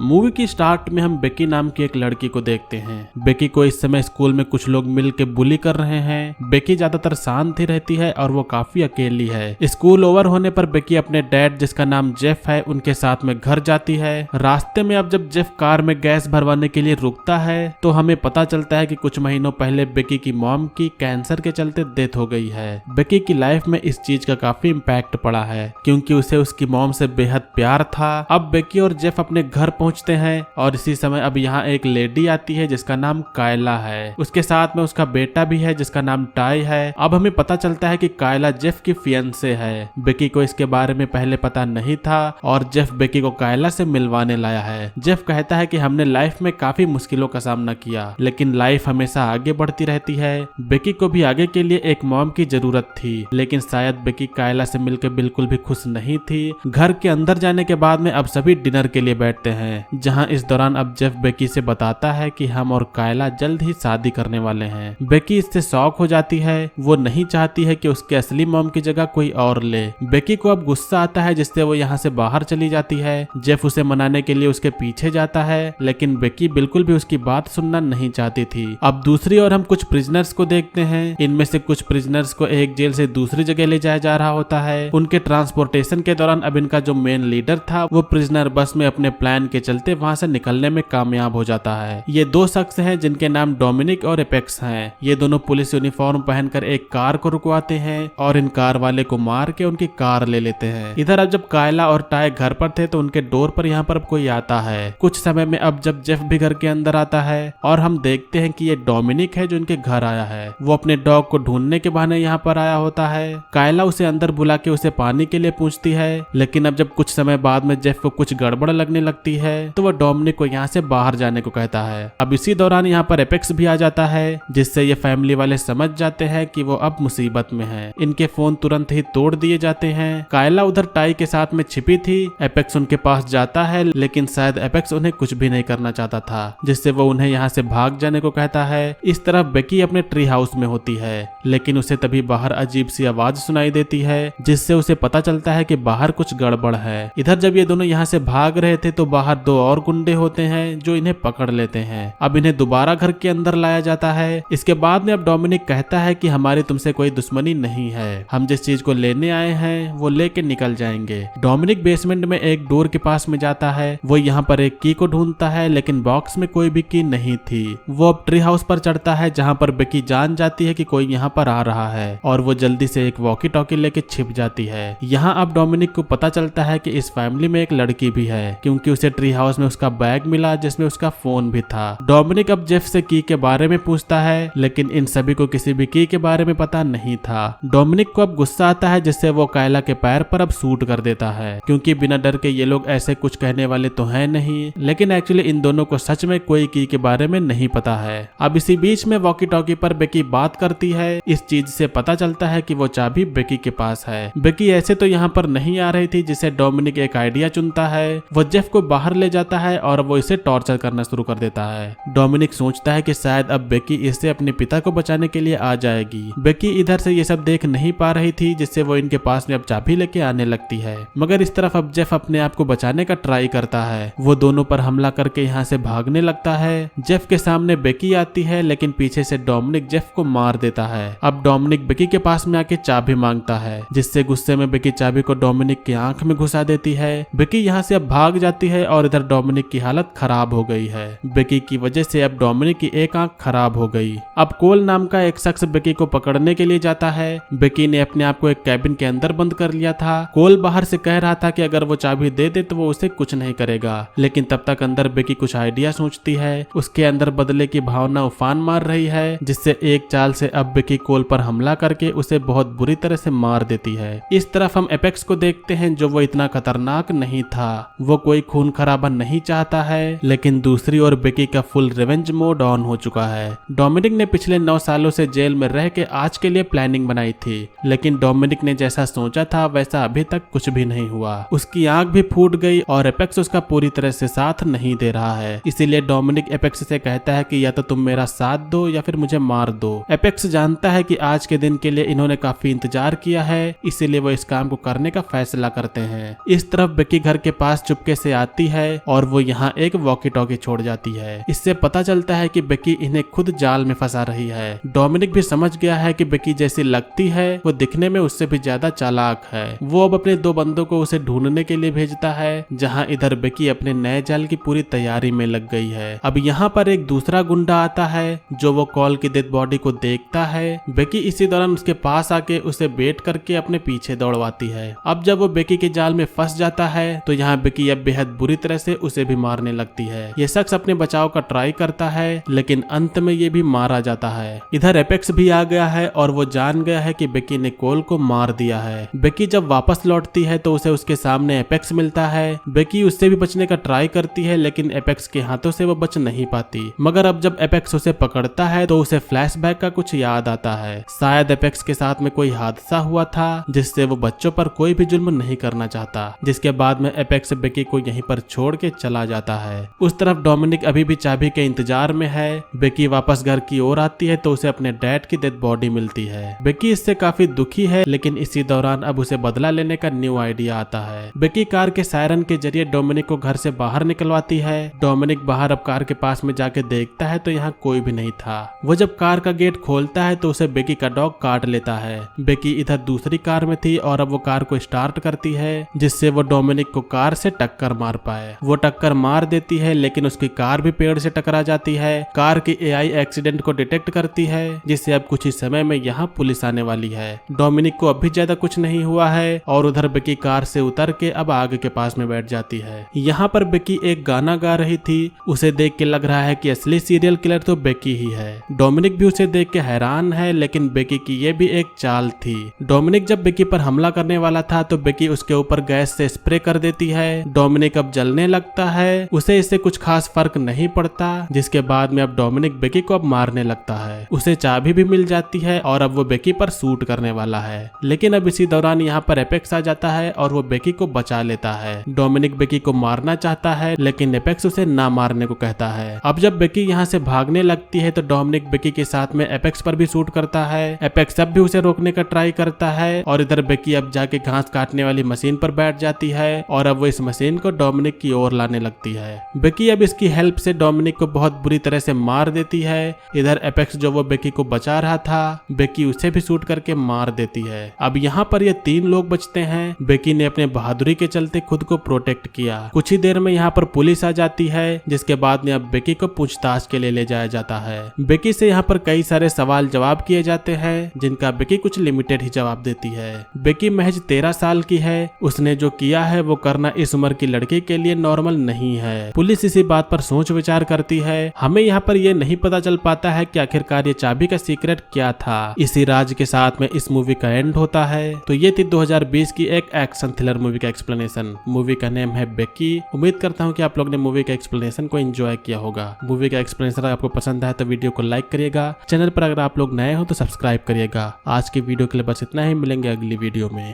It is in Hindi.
मूवी की स्टार्ट में हम बेकी नाम की एक लड़की को देखते हैं। बेकी को इस समय स्कूल में कुछ लोग मिल के बुली कर रहे हैं। बेकी ज्यादातर शांत ही रहती है और वो काफी अकेली है। स्कूल ओवर होने पर बेकी अपने डैड जिसका नाम जेफ है उनके साथ में घर जाती है। रास्ते में अब जब जेफ कार में गैस भरवाने के लिए रुकता है तो हमें पता चलता है कि कुछ महीनों पहले बेकी की मॉम की कैंसर के चलते डेथ हो गई है। बेकी की लाइफ में इस चीज का काफी इम्पैक्ट पड़ा है क्योंकि उसे उसकी मॉम से बेहद प्यार था। अब बेकी और जेफ अपने घर पहुंचते हैं और इसी समय अब यहाँ एक लेडी आती है जिसका नाम कायला है। उसके साथ में उसका बेटा भी है जिसका नाम टाई है। अब हमें पता चलता है कि कायला जेफ की फियांसे है। बेकी को इसके बारे में पहले पता नहीं था और जेफ बेकी को कायला से मिलवाने लाया है। जेफ कहता है कि हमने लाइफ में काफी मुश्किलों का सामना किया लेकिन लाइफ हमेशा आगे बढ़ती रहती है। बेकी को भी आगे के लिए एक मॉम की जरूरत थी लेकिन शायद बेकी कायला से मिलकर बिल्कुल भी खुश नहीं थी। घर के अंदर जाने के बाद में अब सभी डिनर के लिए बैठते हैं जहां इस दौरान अब जेफ बेकी से बताता है कि हम और कायला जल्द ही शादी करने वाले हैं। बेकी इससे शॉक हो जाती है। वो नहीं चाहती है कि उसके असली मॉम की जगह कोई और ले। बेकी को अब गुस्सा आता है जिससे वो यहाँ से बाहर चली जाती है। जेफ उसे मनाने के लिए उसके पीछे जाता है लेकिन बेकी बिल्कुल भी उसकी बात सुनना नहीं चाहती थी। अब दूसरी ओर हम कुछ प्रिजनर्स को देखते हैं। इनमें से कुछ प्रिजनर्स को एक जेल से दूसरी जगह ले जाया जा रहा होता है। उनके ट्रांसपोर्टेशन के दौरान अब इनका जो मेन लीडर था वो प्रिजनर बस में अपने प्लान के चलते वहां से निकलने में कामयाब हो जाता है। ये दो शख्स हैं जिनके नाम डोमिनिक और एपेक्स हैं। ये दोनों पुलिस यूनिफॉर्म पहनकर एक कार को रुकवाते हैं और इन कार वाले को मार के उनकी कार ले लेते हैं। इधर अब जब कायला और टाई घर पर थे तो उनके डोर पर यहाँ पर कोई आता है। कुछ समय में अब जब जेफ भी घर के अंदर आता है और हम देखते हैं कि ये डोमिनिक है जो इनके घर आया है। वो अपने डॉग को ढूंढने के बहाने यहाँ पर आया होता है। कायला उसे अंदर बुला के उसे पानी के लिए पूछती है लेकिन अब जब कुछ समय बाद में जेफ को कुछ गड़बड़ लगने लगती है तो वो डोमिनिक को यहाँ से बाहर जाने को कहता है। अब इसी दौरान यहाँ पर एपेक्स भी आ जाता है जिससे ये फैमिली वाले समझ जाते हैं कि वो अब मुसीबत में है। इनके फोन तुरंत ही तोड़ दिए जाते हैं। कायला उधर टाई के साथ में छिपी थी। एपेक्स उनके पास जाता है लेकिन शायद एपेक्स उन्हें कुछ भी नहीं करना चाहता था जिससे वो उन्हें यहाँ से भाग जाने को कहता है। इस तरफ बेकी अपने ट्री हाउस में होती है लेकिन उसे तभी बाहर अजीब सी आवाज सुनाई देती है जिससे उसे पता चलता है कि बाहर कुछ गड़बड़ है। इधर जब ये दोनों यहाँ से भाग रहे थे तो बाहर दो और गुंडे होते हैं जो इन्हें पकड़ लेते हैं। अब इन्हें दोबारा घर के अंदर लाया जाता है। इसके बाद में अब डोमिनिक कहता है कि हमारी तुमसे कोई दुश्मनी नहीं है। हम जिस चीज को लेने आए हैं वो लेके निकल जाएंगे। डोमिनिक बेसमेंट में एक डोर के पास में जाता है। वो यहाँ पर एक की को ढूंढता है लेकिन बॉक्स में कोई भी की नहीं थी। वो अब ट्री हाउस पर चढ़ता है जहाँ पर बेकी जान जाती है कि कोई यहाँ पर आ रहा है और वो जल्दी से एक वॉकी टॉकी लेके छिप जाती है। यहाँ अब डोमिनिक को पता चलता है कि इस फैमिली में एक लड़की भी है क्योंकि उसे ट्री हाउस में उसका बैग मिला जिसमें उसका फोन भी था। डोमिनिक अब जेफ से की के बारे में पूछता है लेकिन इन सभी को किसी भी की के बारे में पता नहीं था। डोमिनिक को अब गुस्सा आता है जिससे वो कायला के पैर पर अब शूट कर देता है क्योंकि बिना डर के ये लोग ऐसे कुछ कहने वाले तो है नहीं लेकिन एक्चुअली इन दोनों को सच में कोई की के बारे में नहीं पता है। अब इसी बीच में वॉकी टॉकी पर बेकी बात करती है। इस चीज से पता चलता है कि वो चाबी बेकी के पास है। बेकी ऐसे तो यहाँ पर नहीं आ रही थी जिसे डोमिनिक एक आइडिया चुनता है। वो जेफ को बाहर ले जाता है और वो इसे टॉर्चर करना शुरू कर देता है। डोमिनिक सोचता है कि शायद अब बेकी इससे अपने पिता को बचाने के लिए आ जाएगी। बेकी इधर से ये सब देख नहीं पा रही थी जिससे वो इनके पास में अब चाबी लेके आने लगती है मगर इस तरफ अब जेफ अपने आप को बचाने का ट्राई करता है। वो दोनों पर हमला करके यहाँ से भागने लगता है। जेफ के सामने बेकी आती है लेकिन पीछे से डोमिनिक जेफ को मार देता है। अब डोमिनिक बेकी के पास में आके चाबी मांगता है जिससे गुस्से में बेकी चाबी को डोमिनिक की आंख में घुसा देती है। बेकी यहाँ से अब भाग जाती है और इधर डोमिनिक की हालत खराब हो गई है। बेकी की वजह से अब डोमिनिक की एक आंख खराब हो गई। अब कोल नाम का एक शख्स बेकी को पकड़ने के लिए जाता है। बेकी ने अपने आप को एक कैबिन के अंदर बंद कर लिया था। कोल बाहर से कह रहा था कि अगर वो चाबी दे दे तो वो उसे कुछ नहीं करेगा लेकिन तब तक अंदर बेकी कुछ आइडिया सोचती है। उसके अंदर बदले की भावना उफान मार रही है जिससे एक चाल से अब बेकी कोल पर हमला करके उसे बहुत बुरी तरह से मार देती है। इस तरफ हम एपेक्स को देखते हैं जो वो इतना खतरनाक नहीं था। वो कोई खून खराबा नहीं चाहता है लेकिन दूसरी ओर बेकी का फुल रिवेंज मोड ऑन हो चुका है। डोमिनिक ने पिछले 9 सालों से जेल में रह के आज के लिए प्लानिंग बनाई थी लेकिन डोमिनिक ने जैसा सोचा था वैसा अभी तक कुछ भी नहीं हुआ। उसकी आंख भी फूट गई और एपेक्स उसका पूरी तरह से साथ नहीं दे रहा है। इसीलिए डोमिनिक एपेक्स से कहता है कि या तो तुम मेरा साथ दो या फिर मुझे मार दो। एपेक्स जानता है कि आज के दिन के लिए इन्होंने काफी इंतजार किया है इसीलिए वो इस काम को करने का फैसला करते हैं। इस तरफ बेकी घर के पास चुपके से आती है और वो यहाँ एक वॉकी टॉकी छोड़ जाती है। इससे पता चलता है कि बेकी इन्हें खुद जाल में फंसा रही है। डोमिनिक भी समझ गया है कि बेकी जैसी लगती है वो दिखने में उससे भी ज्यादा चालाक है। वो अब अपने 2 बंदों को उसे ढूंढने के लिए भेजता है, जहाँ इधर बेकी अपने नए जाल की पूरी तैयारी में लग गई है। अब यहाँ पर एक दूसरा गुंडा आता है जो वो कॉल की डेड बॉडी को देखता है। बेकी इसी दौरान उसके पास आके उसे बेट करके अपने पीछे दौड़वाती है। अब जब वो बेकी के जाल में फंस जाता है तो यहाँ बेकी अब बेहद बुरी तरह से उसे भी मारने लगती है। ये शख्स अपने बचाव का ट्राई करता है लेकिन अंत में ये भी मारा जाता है। इधर एपेक्स भी आ गया है और वो जान गया है कि बेकी ने कोल को मार दिया है। बेकी जब वापस लौटती है तो उसे उसके सामने एपेक्स मिलता है। बेकी उससे भी बचने का ट्राई करती है लेकिन एपेक्स के हाथों से वो बच नहीं पाती। मगर अब जब एपेक्स उसे पकड़ता है तो उसे फ्लैशबैक का कुछ याद आता है। शायद एपेक्स के साथ में कोई हादसा हुआ था जिससे वो बच्चों पर कोई भी जुल्म नहीं करना चाहता, जिसके बाद में एपेक्स बेकी को यहीं पर छोड़ के चला जाता है। उस तरफ डोमिनिक अभी भी चाबी के इंतजार में है। बेकी वापस घर की ओर आती है तो उसे अपने डैड की डेड बॉडी मिलती है। बेकी इससे काफी दुखी है लेकिन इसी दौरान अब उसे बदला लेने का न्यू आइडिया आता है। बेकी कार के सायरन के जरिए डोमिनिक को घर से बाहर निकलवाती है। डोमिनिक बाहर अब कार के पास में जाके देखता है तो यहाँ कोई भी नहीं था। वो जब कार का गेट खोलता है तो उसे बेकी का डॉग काट लेता है। बेकी इधर दूसरी कार में थी और अब वो कार को स्टार्ट करती है जिससे वो डोमिनिक को कार से टक्कर मार पाए। वो टक्कर मार देती है लेकिन उसकी कार भी पेड़ से टकरा जाती है। कार की एआई एक्सीडेंट को डिटेक्ट करती है जिससे अब कुछ ही समय में यहाँ पुलिस आने वाली है। डोमिनिक को अभी ज्यादा कुछ नहीं हुआ है और उधर बेकी कार से उतर के अब आग के पास में बैठ जाती है। यहाँ पर बेकी एक गाना गा रही थी। उसे देख के लग रहा है कि असली सीरियल किलर तो बेकी ही है। डोमिनिक भी उसे देख के हैरान है लेकिन बेकी की ये भी एक चाल थी। डोमिनिक जब बेकी पर हमला करने वाला था तो बेकी उसके ऊपर गैस से स्प्रे कर देती है। डोमिनिक अब जलने लगता है। उसे इससे कुछ खास फर्क नहीं पड़ता, जिसके बाद में अब डोमिनिक बेकी को अब मारने लगता है। उसे चाबी भी मिल जाती है और अब वो बेकी पर शूट करने वाला है। लेकिन अब इसी दौरान यहाँ पर एपेक्स आ जाता है और वो बेकी को बचा लेता है। डोमिनिक बेकी को मारना चाहता है लेकिन एपेक्स उसे ना मारने को कहता है। अब जब बेकी यहाँ से भागने लगती है तो डोमिनिक बेकी के साथ में एपेक्स पर भी शूट करता है। एपेक्स अब भी उसे रोकने का ट्राई करता है और इधर बेकी अब जाके घास काटने वाली मशीन पर बैठ जाती है और अब वो इस मशीन को डोमिनिक की ओर लाने लगती है। बेकी अब इसकी हेल्प से डोमिनिक को बहुत बुरी तरह से मार देती है। इधर एपेक्स जो वो बेकी को बचा रहा था, बेकी उसे भी शूट करके मार देती है। अब यहाँ पर ये 3 लोग बचते हैं। बेकी ने अपने बहादुरी के चलते खुद को प्रोटेक्ट किया। कुछ ही देर में यहाँ पर पुलिस आ जाती है जिसके बाद में अब बेकी को पूछताछ के लिए ले जाया जाता है। बेकी से यहाँ पर कई सारे सवाल जवाब किए जाते हैं जिनका बेकी कुछ लिमिटेड ही जवाब देती है। बेकी महज 13 साल की है। उसने जो किया है वो करना इस उम्र की लड़की के लिए नॉर्मल नहीं है। पुलिस इसी बात पर सोच विचार करती है। हमें यहाँ पर ये नहीं पता चल पाता है कि आखिरकार ये चाबी का सीक्रेट क्या था। इसी राज के साथ में इस मूवी का एंड होता है। तो ये थी 2020 की एक एक्शन थ्रिलर मूवी का एक्सप्लेनेशन। मूवी का नेम है बेकी। उम्मीद करता हूँ कि आप लोग ने मूवी का एक्सप्लेनेशन को एंजॉय किया होगा। मूवी का एक्सप्लेनेशन अगर आपको पसंद आए तो वीडियो को लाइक करिएगा। चैनल पर अगर आप लोग नए हो तो सब्सक्राइब करिएगा। आज की वीडियो के लिए बस इतना ही। मिलेंगे अगली वीडियो में।